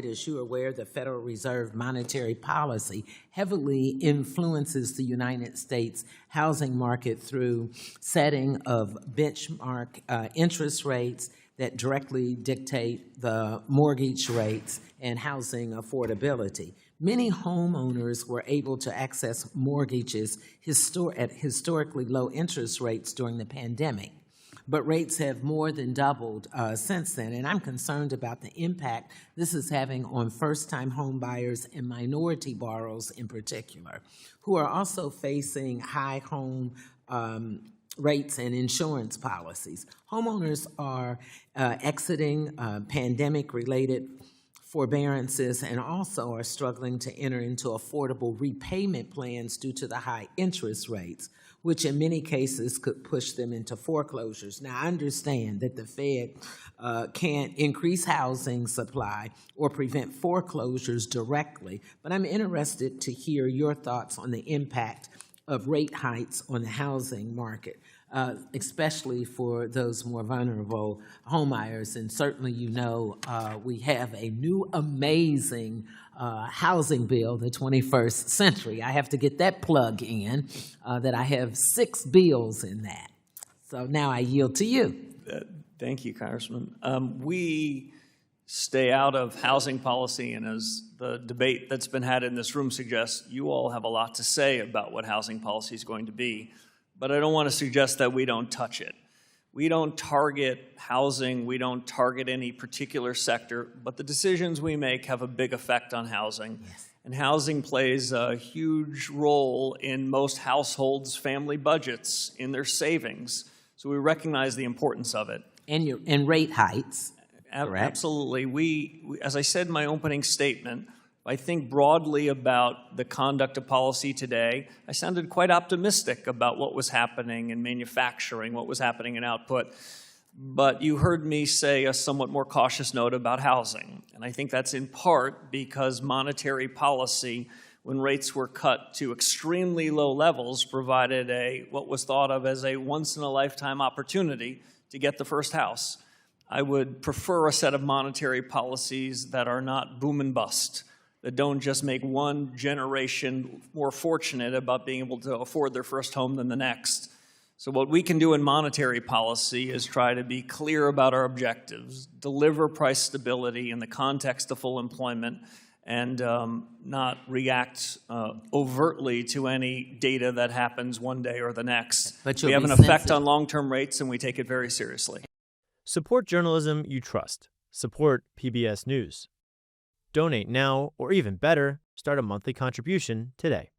As you're aware, the Federal Reserve monetary policy heavily influences the United States housing market through setting of benchmark interest rates that directly dictate the mortgage rates and housing affordability. Many homeowners were able to access mortgages at historically low interest rates during the pandemic, but rates have more than doubled since then, and I'm concerned about the impact this is having on first-time home buyers and minority borrowers in particular, who are also facing high home rates and insurance policies. Homeowners are exiting pandemic-related forbearances and also are struggling to enter into affordable repayment plans due to the high interest rates, which in many cases could push them into foreclosures. Now, I understand that the Fed can't increase housing supply or prevent foreclosures directly, but I'm interested to hear your thoughts on the impact of rate hikes on the housing market, especially for those more vulnerable homebuyers. And certainly, you know, we have a new amazing housing bill, the 21st century. I have to get that plug in, that I have 6 bills in that. So now I yield to you. Thank you, Congressman. We stay out of housing policy, and as the debate that's been had in this room suggests, you all have a lot to say about what housing policy is going to be, but I don't want to suggest that we don't touch it. We don't target housing, we don't target any particular sector, but the decisions we make have a big effect on housing. Yes. And housing plays a huge role in most households' family budgets, in their savings. So we recognize the importance of it. And rate hikes. Correct. Absolutely. We, as I said in my opening statement, I think broadly about the conduct of policy today. I sounded quite optimistic about what was happening in manufacturing, what was happening in output, but you heard me say a somewhat more cautious note about housing. And I think that's in part because monetary policy, when rates were cut to extremely low levels, provided what was thought of as a once-in-a-lifetime opportunity to get the first house. I would prefer a set of monetary policies that are not boom and bust, that don't just make one generation more fortunate about being able to afford their first home than the next. So what we can do in monetary policy is try to be clear about our objectives, deliver price stability in the context of full employment, and not react overtly to any data that happens one day or the next. But we have an effect on long-term rates, and we take it very seriously. Support journalism you trust. Support PBS News. Donate now, or even better, start a monthly contribution today.